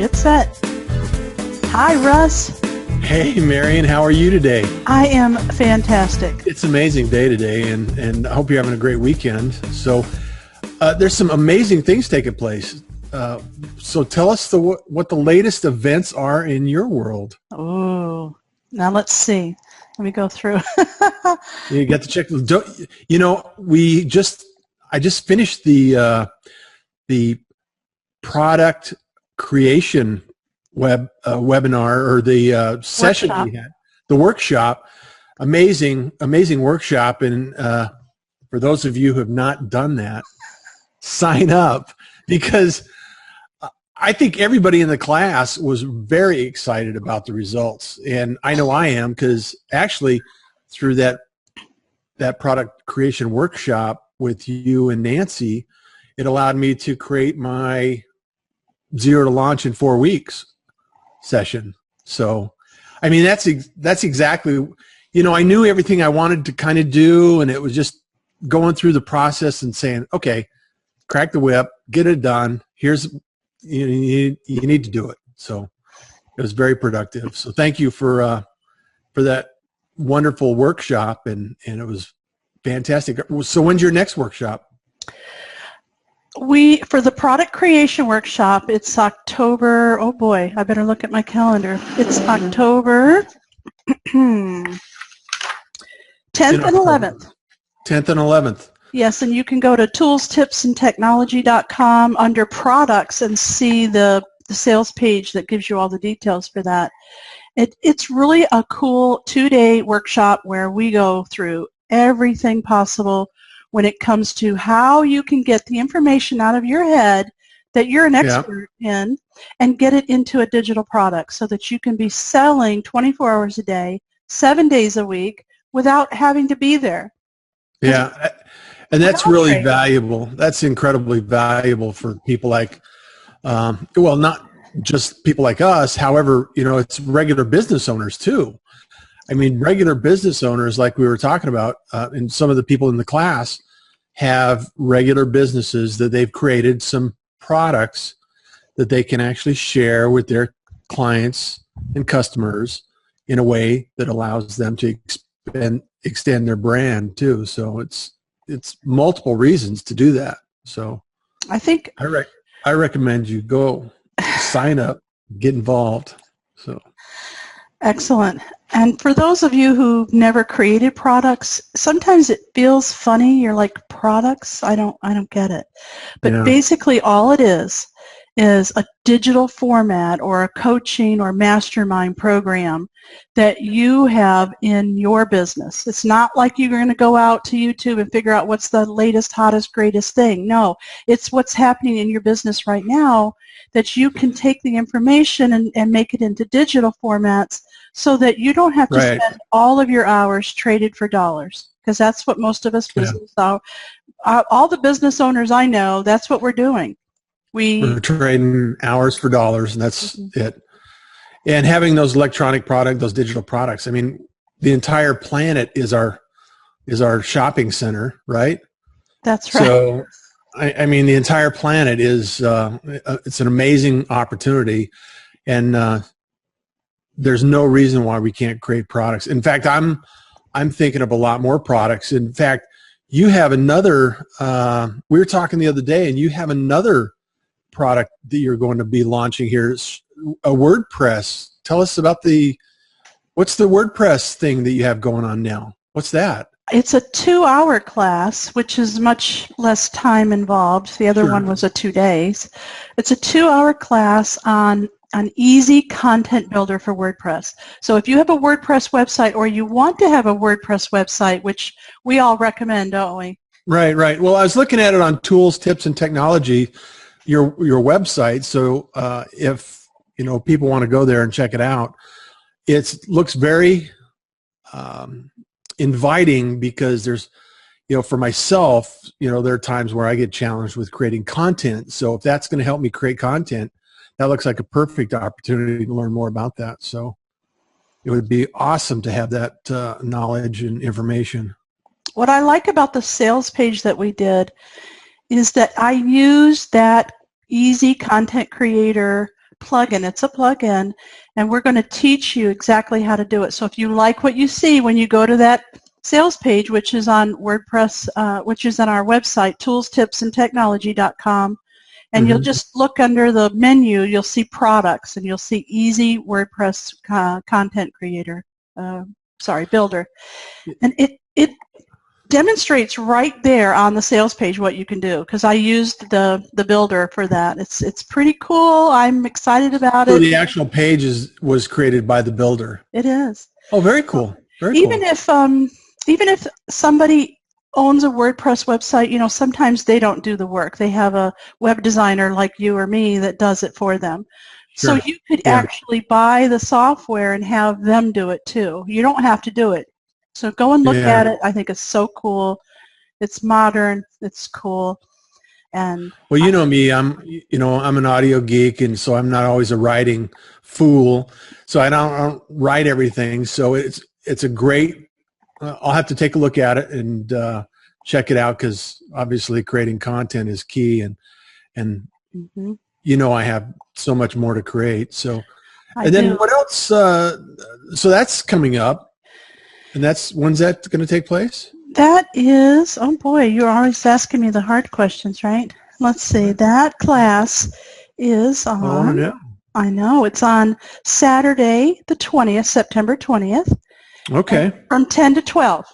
Get set. Hi, Russ. Hey, Marian, how are you today? I am fantastic. It's an amazing day today, and I hope you're having a great weekend. So there's some amazing things taking place. So tell us what the latest events are in your world. Oh, now let's see. Let me go through. You got to check. I just finished the product creation webinar or the session Workshop. we had, the workshop. Amazing workshop. And for those of you who have not done that, sign up, because I think everybody in the class was very excited about the results. And I know I am, because actually through that product creation workshop with you and Nancy, it allowed me to create my 0 to launch in 4 weeks session. So, I mean, that's exactly, I knew everything I wanted to kind of do, and it was just going through the process and saying, okay, crack the whip, get it done. Here's, you need to do it. So it was very productive. So thank you for that wonderful workshop, and it was fantastic. So when's your next workshop? For the product creation workshop, it's October. Oh boy, I better look at my calendar. It's October 10th and 11th. 10th and 11th. Yes, and you can go to toolstipsandtechnology.com under products and see the sales page that gives you all the details for that. It's really a cool 2-day workshop where we go through everything possible when it comes to how you can get the information out of your head that you're an expert in and get it into a digital product so that you can be selling 24 hours a day, 7 days a week without having to be there. Yeah. And that's really valuable. That's incredibly valuable for people like, not just people like us. However, it's regular business owners too. I mean, regular business owners, like we were talking about, and some of the people in the class have regular businesses that they've created some products that they can actually share with their clients and customers in a way that allows them to extend their brand too. So it's multiple reasons to do that. So I recommend you go sign up, get involved. So excellent. And for those of you who've never created products, sometimes it feels funny. You're like, products? I don't get it. But basically all it is a digital format or a coaching or mastermind program that you have in your business. It's not like you're going to go out to YouTube and figure out what's the latest, hottest, greatest thing. No, it's what's happening in your business right now that you can take the information and make it into digital formats so that you don't have to spend all of your hours traded for dollars, because that's what most of us business are. All the business owners I know, that's what we're doing. We're trading hours for dollars, and that's it. And having those electronic products, those digital products, I mean, the entire planet is our shopping center, right? That's right. So, I mean, the entire planet is, it's an amazing opportunity, and there's no reason why we can't create products. In fact, I'm thinking of a lot more products. In fact, you have another, we were talking the other day, and you have another product that you're going to be launching here, a WordPress. Tell us about what's the WordPress thing that you have going on now? What's that? It's a 2-hour class, which is much less time involved. The other one was 2 days. It's a 2-hour class on an easy content builder for WordPress. So if you have a WordPress website, or you want to have a WordPress website, which we all recommend, don't we? Right. Well, I was looking at it on Tools, Tips, and Technology, your website. So if people want to go there and check it out, it looks very inviting, because there's, for myself, there are times where I get challenged with creating content. So if that's going to help me create content, that looks like a perfect opportunity to learn more about that. So it would be awesome to have that knowledge and information. What I like about the sales page that we did is that I use that easy content creator plugin. It's a plugin, and we're going to teach you exactly how to do it. So if you like what you see when you go to that sales page, which is on WordPress, which is on our website, toolstipsandtechnology.com, and you'll just look under the menu, you'll see products, and you'll see easy WordPress content creator, builder. And it demonstrates right there on the sales page what you can do, because I used the builder for that. It's pretty cool. I'm excited about it. So the actual page was created by the builder. It is. Oh, very cool. Very even cool. Even if somebody owns a WordPress website, sometimes they don't do the work. They have a web designer like you or me that does it for them. Sure. So you could actually buy the software and have them do it too. You don't have to do it. So go and look at it. I think it's so cool. It's modern. It's cool. And well, you know me, I'm an audio geek, and so I'm not always a writing fool. So I don't write everything. So it's a great. I'll have to take a look at it and check it out, because obviously creating content is key, and I have so much more to create. So, then what else? So that's coming up, and when's that going to take place? That is, oh boy, you're always asking me the hard questions, right? Let's see. That class is on. I want to know. I know, it's on Saturday, the 20th, September 20th. Okay. From 10 to 12.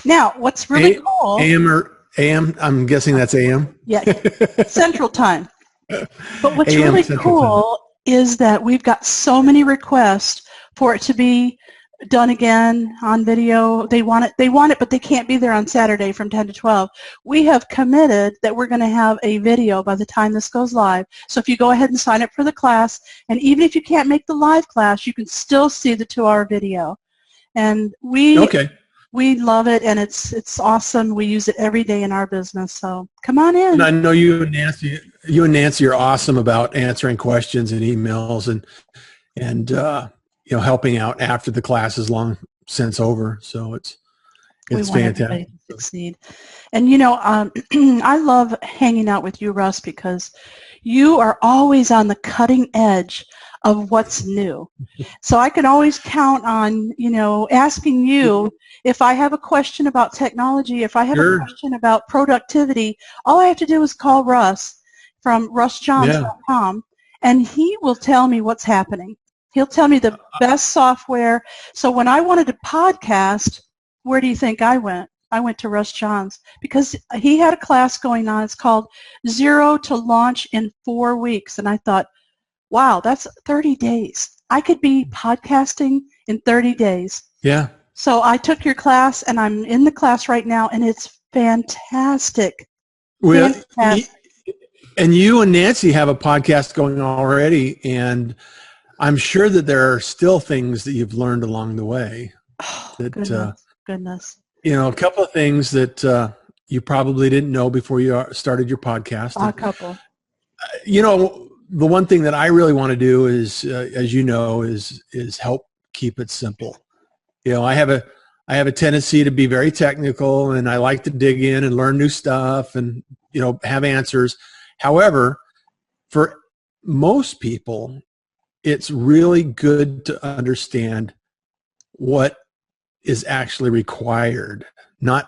Now, what's really cool... AM? I'm guessing that's AM? Yeah, Central Time. But what's really cool is that we've got so many requests for it to be done again on video. They want it, but they can't be there on Saturday from 10 to 12. We have committed that we're going to have a video by the time this goes live. So if you go ahead and sign up for the class, and even if you can't make the live class, you can still see the 2-hour video. And we love it, and it's awesome. We use it every day in our business. So come on in. And I know you and Nancy are awesome about answering questions and emails, and helping out after the class is long since over. So it's fantastic. To succeed. And I love hanging out with you, Russ, because you are always on the cutting edge of what's new. So I can always count on, asking you if I have a question about technology, if I have a question about productivity, all I have to do is call Russ from russjohns.com, and he will tell me what's happening. He'll tell me the best software. So when I wanted to podcast, where do you think I went? I went to Russ Johns, because he had a class going on. It's called Zero to Launch in 4 Weeks. And I thought, wow, that's 30 days. I could be podcasting in 30 days. Yeah. So I took your class, and I'm in the class right now, and it's fantastic. Well, and you and Nancy have a podcast going on already, and I'm sure that there are still things that you've learned along the way. Oh, that, goodness. A couple of things that you probably didn't know before you started your podcast. A couple. The one thing that I really want to do is, as you know, is help keep it simple. I have a tendency to be very technical, and I like to dig in and learn new stuff and, have answers. However, for most people, it's really good to understand what is actually required, not,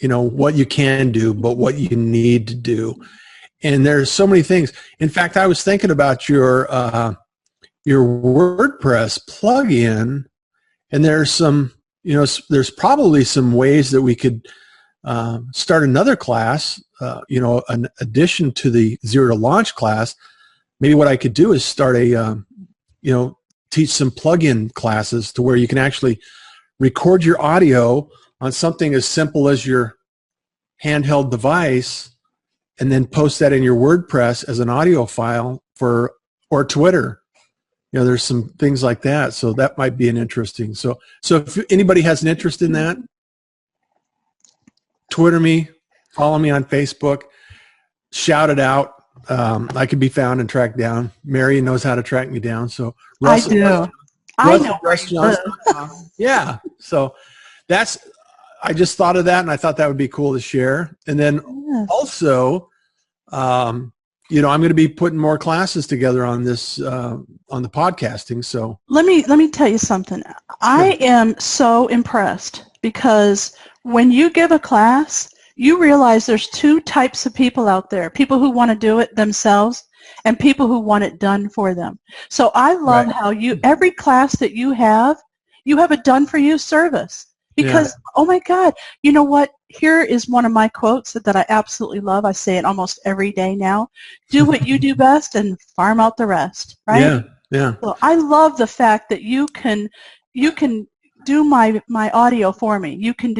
what you can do, but what you need to do. And there's so many things. In fact, I was thinking about your WordPress plugin, and there's some, there's probably some ways that we could start another class, an addition to the Zero to Launch class. Maybe what I could do is start teach some plugin classes to where you can actually record your audio on something as simple as your handheld device, and then post that in your WordPress as an audio file or Twitter. There's some things like that. So that might be an interesting. So if anybody has an interest in that, Twitter me, follow me on Facebook, shout it out. I can be found and tracked down. Marian knows how to track me down. So Russ, I do. I know. Russ Johns. Yeah. So I just thought of that, and I thought that would be cool to share. And then also, I'm going to be putting more classes together on this, on the podcasting. So let me tell you something. I am so impressed because when you give a class, you realize there's two types of people out there: people who want to do it themselves and people who want it done for them. So I love how every class that you have a done for you service. Because, oh my God, you know what? Here is one of my quotes that I absolutely love. I say it almost every day now. Do what you do best and farm out the rest, right? Yeah, yeah. Well, I love the fact that you can do my audio for me. You can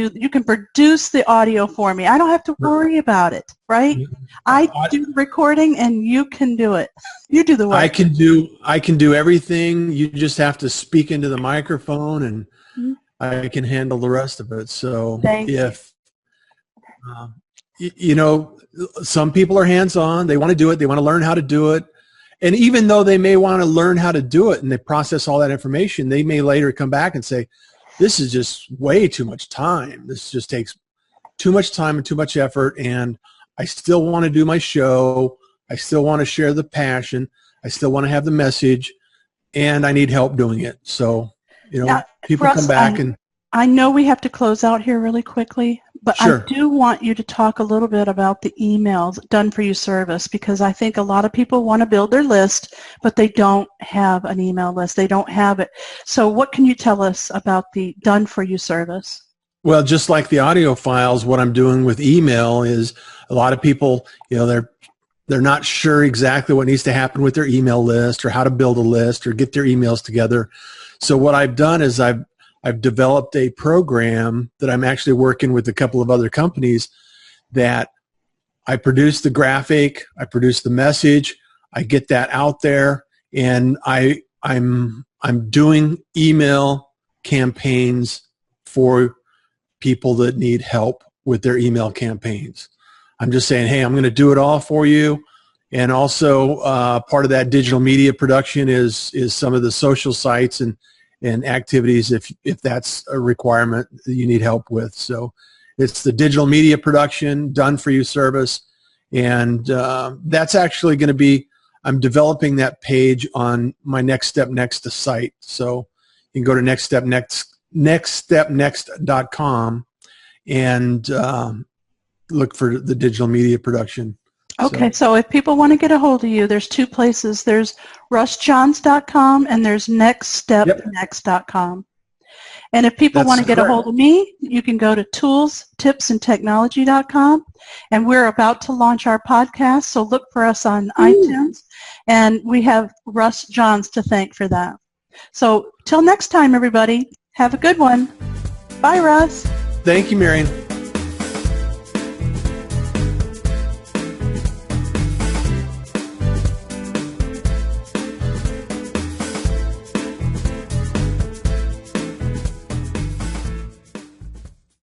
produce the audio for me. I don't have to worry about it, right? I do the recording and you can do it. You do the work. I can do everything. You just have to speak into the microphone and I can handle the rest of it. So some people are hands-on. They want to do it. They want to learn how to do it. And even though they may want to learn how to do it and they process all that information, they may later come back and say, this is just way too much time. This just takes too much time and too much effort. And I still want to do my show. I still want to share the passion. I still want to have the message. And I need help doing it. So, people Russ, come back and I know we have to close out here really quickly, but I do want you to talk a little bit about the emails done for you service, because I think a lot of people want to build their list, but they don't have an email list. They don't have it. So what can you tell us about the done for you service? Well, just like the audio files, what I'm doing with email is a lot of people, they're not sure exactly what needs to happen with their email list or how to build a list or get their emails together. So what I've done is I've developed a program that I'm actually working with a couple of other companies that I produce the graphic, I produce the message, I get that out there, and I'm doing email campaigns for people that need help with their email campaigns. I'm just saying, hey, I'm going to do it all for you. And also part of that digital media production is some of the social sites and activities if that's a requirement that you need help with. So it's the digital media production done for you service. And that's actually going to be, I'm developing that page on my Next Step Next site. So you can go to nextstepnext.com and look for the digital media production. Okay, so if people want to get a hold of you, there's two places. There's russjohns.com and there's nextstepnext.com. And if people want to get a hold of me, you can go to toolstipsandtechnology.com. And we're about to launch our podcast, so look for us on iTunes. And we have Russ Johns to thank for that. So till next time, everybody, have a good one. Bye, Russ. Thank you, Marian.